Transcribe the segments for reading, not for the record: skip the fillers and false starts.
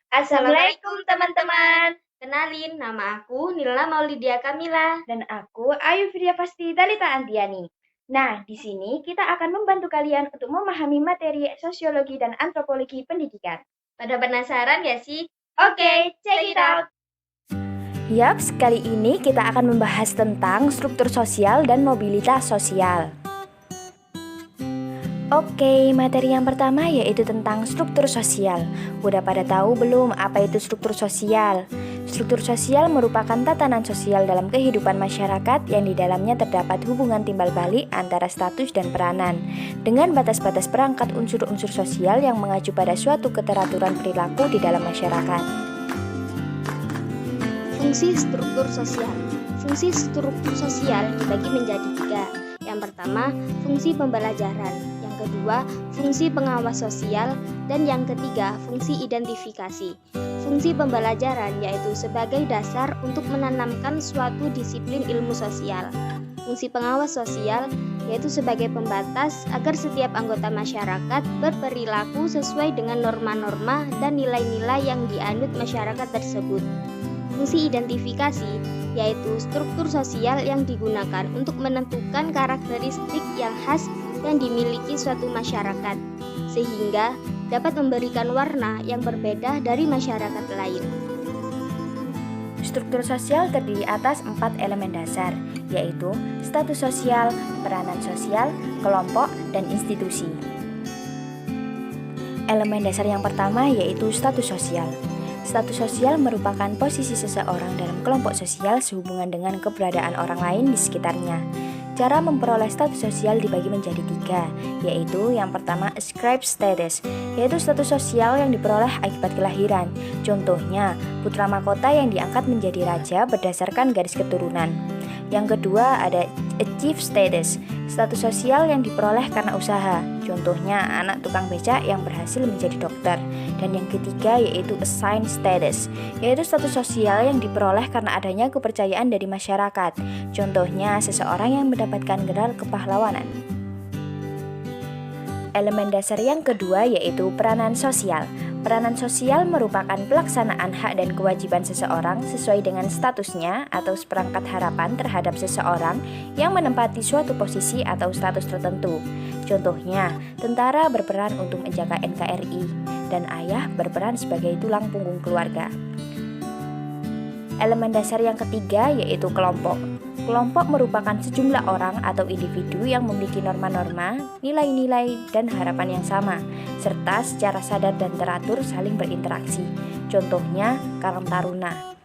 Assalamualaikum teman-teman. Kenalin, nama aku Nila Maulidia Kamila. Dan aku Ayu Vidya Pasti Dalita Antiani. Nah, di sini kita akan membantu kalian untuk memahami materi sosiologi dan antropologi pendidikan. Pada penasaran ya sih? Oke, check it out! Yaps, kali ini kita akan membahas tentang struktur sosial dan mobilitas sosial. Oke, materi yang pertama yaitu tentang struktur sosial. Udah pada tahu belum apa itu struktur sosial? Struktur sosial merupakan tatanan sosial dalam kehidupan masyarakat yang di dalamnya terdapat hubungan timbal balik antara status dan peranan, dengan batas-batas perangkat unsur-unsur sosial yang mengacu pada suatu keteraturan perilaku di dalam masyarakat. Fungsi struktur sosial. Fungsi struktur sosial dibagi menjadi 3. Yang pertama, fungsi pembelajaran. Yang kedua, fungsi pengawas sosial. Dan yang ketiga, fungsi identifikasi. Fungsi pembelajaran yaitu sebagai dasar untuk menanamkan suatu disiplin ilmu sosial. Fungsi pengawas sosial yaitu sebagai pembatas agar setiap anggota masyarakat berperilaku sesuai dengan norma-norma dan nilai-nilai yang dianut masyarakat tersebut. Fungsi identifikasi yaitu struktur sosial yang digunakan untuk menentukan karakteristik yang khas yang dimiliki suatu masyarakat, sehingga dapat memberikan warna yang berbeda dari masyarakat lain. Struktur sosial terdiri atas 4 elemen dasar, yaitu status sosial, peranan sosial, kelompok, dan institusi. Elemen dasar yang pertama yaitu status sosial. Status sosial merupakan posisi seseorang dalam kelompok sosial sehubungan dengan keberadaan orang lain di sekitarnya. Cara memperoleh status sosial dibagi menjadi 3, yaitu yang pertama ascribed status, yaitu status sosial yang diperoleh akibat kelahiran. Contohnya, putra mahkota yang diangkat menjadi raja berdasarkan garis keturunan. Yang kedua ada achieved status, status sosial yang diperoleh karena usaha. Contohnya anak tukang becak yang berhasil menjadi dokter. Dan yang ketiga yaitu assigned status, yaitu status sosial yang diperoleh karena adanya kepercayaan dari masyarakat. Contohnya seseorang yang mendapatkan gelar kepahlawanan. Elemen dasar yang kedua yaitu peranan sosial. Peranan sosial merupakan pelaksanaan hak dan kewajiban seseorang sesuai dengan statusnya atau seperangkat harapan terhadap seseorang yang menempati suatu posisi atau status tertentu. Contohnya, tentara berperan untuk menjaga NKRI dan ayah berperan sebagai tulang punggung keluarga. Elemen dasar yang ketiga yaitu kelompok. Kelompok merupakan sejumlah orang atau individu yang memiliki norma-norma, nilai-nilai, dan harapan yang sama, serta secara sadar dan teratur saling berinteraksi. Contohnya, Karang Taruna.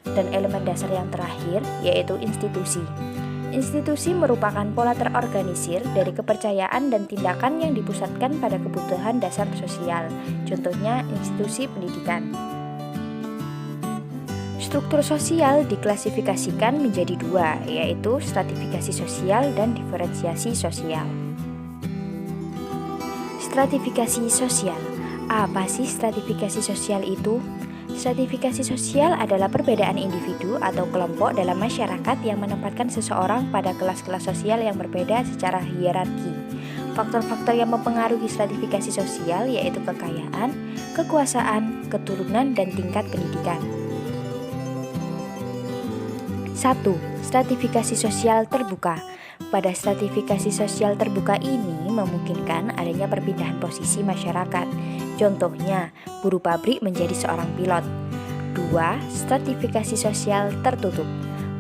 Dan elemen dasar yang terakhir yaitu institusi. Institusi merupakan pola terorganisir dari kepercayaan dan tindakan yang dipusatkan pada kebutuhan dasar sosial. Contohnya, institusi pendidikan. Struktur sosial diklasifikasikan menjadi 2, yaitu stratifikasi sosial dan diferensiasi sosial. Stratifikasi sosial. Apa sih stratifikasi sosial itu? Stratifikasi sosial adalah perbedaan individu atau kelompok dalam masyarakat yang menempatkan seseorang pada kelas-kelas sosial yang berbeda secara hierarki. Faktor-faktor yang mempengaruhi stratifikasi sosial yaitu kekayaan, kekuasaan, keturunan, dan tingkat pendidikan. 1. Stratifikasi sosial terbuka. Pada stratifikasi sosial terbuka ini memungkinkan adanya perpindahan posisi masyarakat. Contohnya, buruh pabrik menjadi seorang pilot. 2. Stratifikasi sosial tertutup.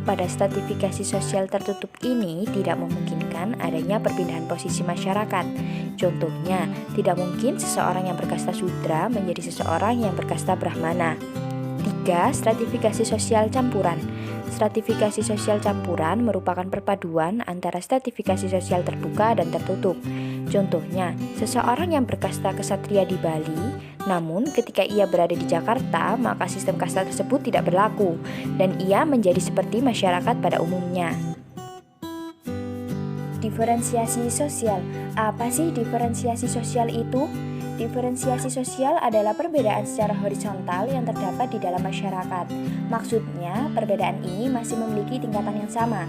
Pada stratifikasi sosial tertutup ini tidak memungkinkan adanya perpindahan posisi masyarakat. Contohnya, tidak mungkin seseorang yang berkasta Sudra menjadi seseorang yang berkasta Brahmana. 3. Stratifikasi sosial campuran. Stratifikasi sosial campuran merupakan perpaduan antara stratifikasi sosial terbuka dan tertutup. Contohnya, seseorang yang berkasta kesatria di Bali, namun ketika ia berada di Jakarta, maka sistem kasta tersebut tidak berlaku, dan ia menjadi seperti masyarakat pada umumnya. Diferensiasi sosial. Apa sih diferensiasi sosial itu? Diferensiasi sosial adalah perbedaan secara horizontal yang terdapat di dalam masyarakat. Maksudnya, perbedaan ini masih memiliki tingkatan yang sama.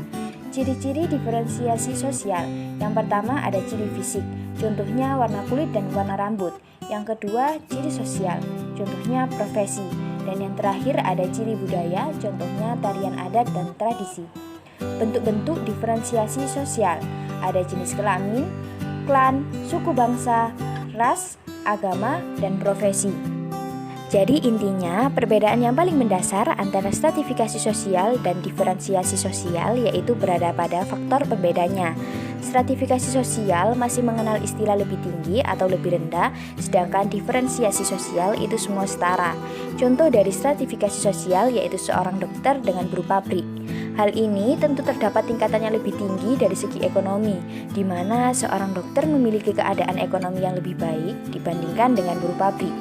Ciri-ciri diferensiasi sosial. Yang pertama ada ciri fisik, contohnya warna kulit dan warna rambut. Yang kedua ciri sosial, contohnya profesi. Dan yang terakhir ada ciri budaya, contohnya tarian adat dan tradisi. Bentuk-bentuk diferensiasi sosial. Ada jenis kelamin, klan, suku bangsa, ras, agama, dan profesi. Jadi intinya, perbedaan yang paling mendasar antara stratifikasi sosial dan diferensiasi sosial yaitu berada pada faktor pembedanya. Stratifikasi sosial masih mengenal istilah lebih tinggi atau lebih rendah, sedangkan diferensiasi sosial itu semua setara. Contoh dari stratifikasi sosial yaitu seorang dokter dengan buruh pabrik. Hal ini tentu terdapat tingkatannya lebih tinggi dari segi ekonomi, di mana seorang dokter memiliki keadaan ekonomi yang lebih baik dibandingkan dengan buruh pabrik.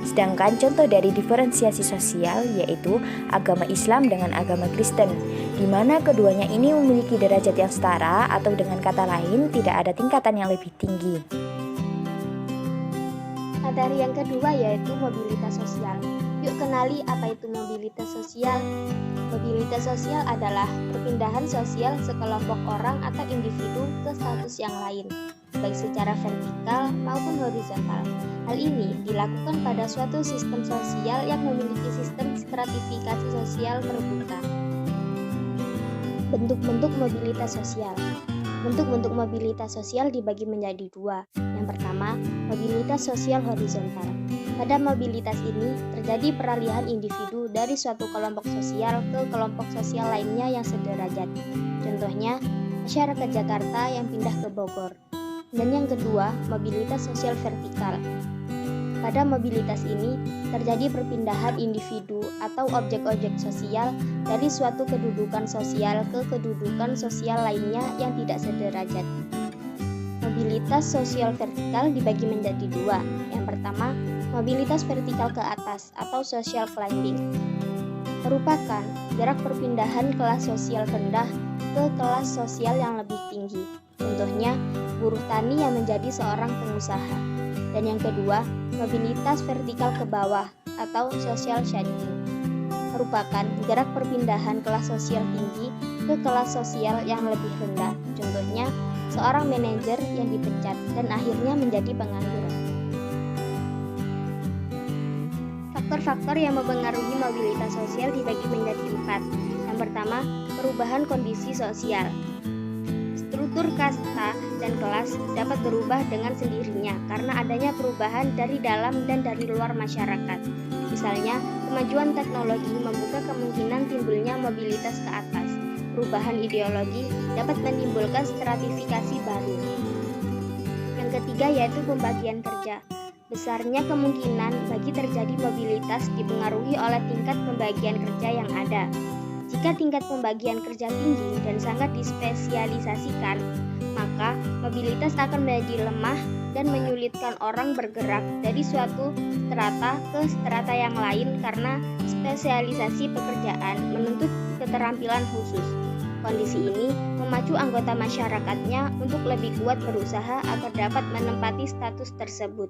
Sedangkan contoh dari diferensiasi sosial yaitu agama Islam dengan agama Kristen, di mana keduanya ini memiliki derajat yang setara atau dengan kata lain tidak ada tingkatan yang lebih tinggi. Materi yang kedua yaitu mobilitas sosial. Yuk kenali apa itu mobilitas sosial. Mobilitas sosial adalah perpindahan sosial sekelompok orang atau individu ke status yang lain, baik secara vertikal maupun horizontal. Hal ini dilakukan pada suatu sistem sosial yang memiliki sistem stratifikasi sosial terbuka. Bentuk-bentuk mobilitas sosial. Bentuk-bentuk mobilitas sosial dibagi menjadi dua. Yang pertama, mobilitas sosial horizontal. Pada mobilitas ini terjadi peralihan individu dari suatu kelompok sosial ke kelompok sosial lainnya yang sederajat. Contohnya, masyarakat Jakarta yang pindah ke Bogor. Dan yang kedua, mobilitas sosial vertikal. Pada mobilitas ini terjadi perpindahan individu atau objek-objek sosial dari suatu kedudukan sosial ke kedudukan sosial lainnya yang tidak sederajat. Mobilitas sosial vertikal dibagi menjadi dua. Yang pertama, mobilitas vertikal ke atas atau social climbing, merupakan gerak perpindahan kelas sosial rendah ke kelas sosial yang lebih tinggi. Contohnya, buruh tani yang menjadi seorang pengusaha. Dan yang kedua, mobilitas vertikal ke bawah atau social shading, merupakan gerak perpindahan kelas sosial tinggi ke kelas sosial yang lebih rendah. Contohnya, seorang manajer yang dipecat dan akhirnya menjadi pengangguran. Faktor-faktor yang mempengaruhi mobilitas sosial dibagi menjadi 4. Yang pertama, perubahan kondisi sosial. Struktur kasta dan kelas dapat berubah dengan sendirinya karena adanya perubahan dari dalam dan dari luar masyarakat. Misalnya, kemajuan teknologi membuka kemungkinan timbulnya mobilitas ke atas. Perubahan ideologi dapat menimbulkan stratifikasi baru. Yang ketiga yaitu pembagian kerja. Besarnya kemungkinan bagi terjadi mobilitas dipengaruhi oleh tingkat pembagian kerja yang ada. Jika tingkat pembagian kerja tinggi dan sangat dispesialisasikan, maka mobilitas akan menjadi lemah dan menyulitkan orang bergerak dari suatu strata ke strata yang lain karena spesialisasi pekerjaan menuntut keterampilan khusus. Kondisi ini memacu anggota masyarakatnya untuk lebih kuat berusaha agar dapat menempati status tersebut.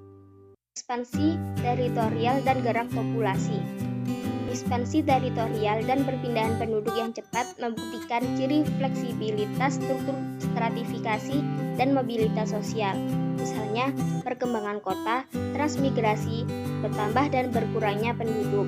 Ekspansi teritorial dan gerak populasi. Ekspansi teritorial dan perpindahan penduduk yang cepat membuktikan ciri fleksibilitas struktur stratifikasi dan mobilitas sosial. Misalnya, perkembangan kota, transmigrasi, bertambah dan berkurangnya penduduk.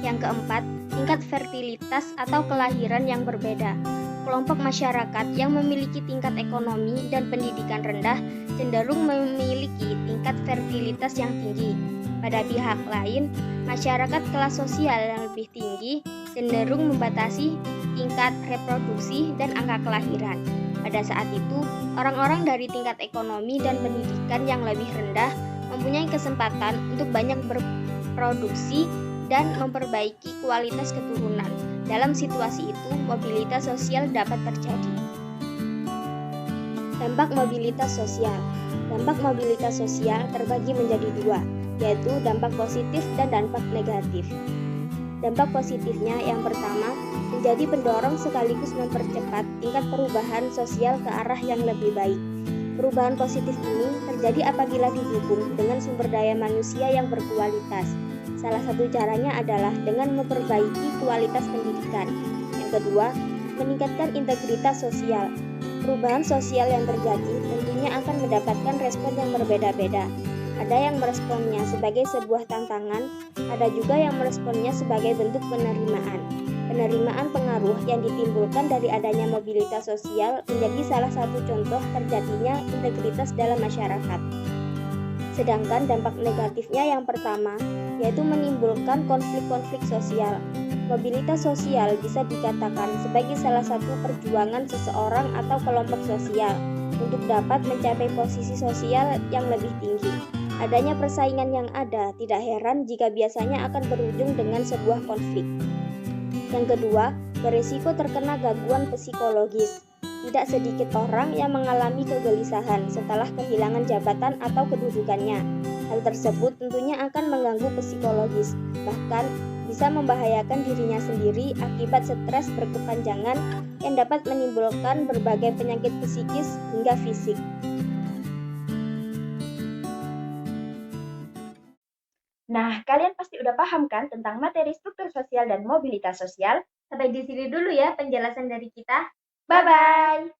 Yang keempat, tingkat fertilitas atau kelahiran yang berbeda. Kelompok masyarakat yang memiliki tingkat ekonomi dan pendidikan rendah cenderung memiliki tingkat fertilitas yang tinggi. Pada pihak lain, masyarakat kelas sosial yang lebih tinggi cenderung membatasi tingkat reproduksi dan angka kelahiran. Pada saat itu, orang-orang dari tingkat ekonomi dan pendidikan yang lebih rendah mempunyai kesempatan untuk banyak berproduksi dan memperbaiki kualitas keturunan. Dalam situasi itu, mobilitas sosial dapat terjadi. Dampak mobilitas sosial. Dampak mobilitas sosial terbagi menjadi dua, yaitu dampak positif dan dampak negatif. Dampak positifnya yang pertama, menjadi pendorong sekaligus mempercepat tingkat perubahan sosial ke arah yang lebih baik. Perubahan positif ini terjadi apabila didukung dengan sumber daya manusia yang berkualitas. Salah satu caranya adalah dengan memperbaiki kualitas pendidikan. Yang kedua, meningkatkan integritas sosial. Perubahan sosial yang terjadi tentunya akan mendapatkan respon yang berbeda-beda. Ada yang meresponnya sebagai sebuah tantangan, ada juga yang meresponnya sebagai bentuk penerimaan. Penerimaan pengaruh yang ditimbulkan dari adanya mobilitas sosial menjadi salah satu contoh terjadinya integritas dalam masyarakat. Sedangkan dampak negatifnya yang pertama, yaitu menimbulkan konflik-konflik sosial. Mobilitas sosial bisa dikatakan sebagai salah satu perjuangan seseorang atau kelompok sosial untuk dapat mencapai posisi sosial yang lebih tinggi. Adanya persaingan yang ada, tidak heran jika biasanya akan berujung dengan sebuah konflik. Yang kedua, beresiko terkena gangguan psikologis. Tidak sedikit orang yang mengalami kegelisahan setelah kehilangan jabatan atau kedudukannya. Hal tersebut tentunya akan mengganggu psikologis, bahkan bisa membahayakan dirinya sendiri akibat stres berkepanjangan yang dapat menimbulkan berbagai penyakit psikis hingga fisik. Nah, kalian pasti udah paham kan tentang materi struktur sosial dan mobilitas sosial? Sampai di sini dulu ya penjelasan dari kita. Bye-bye!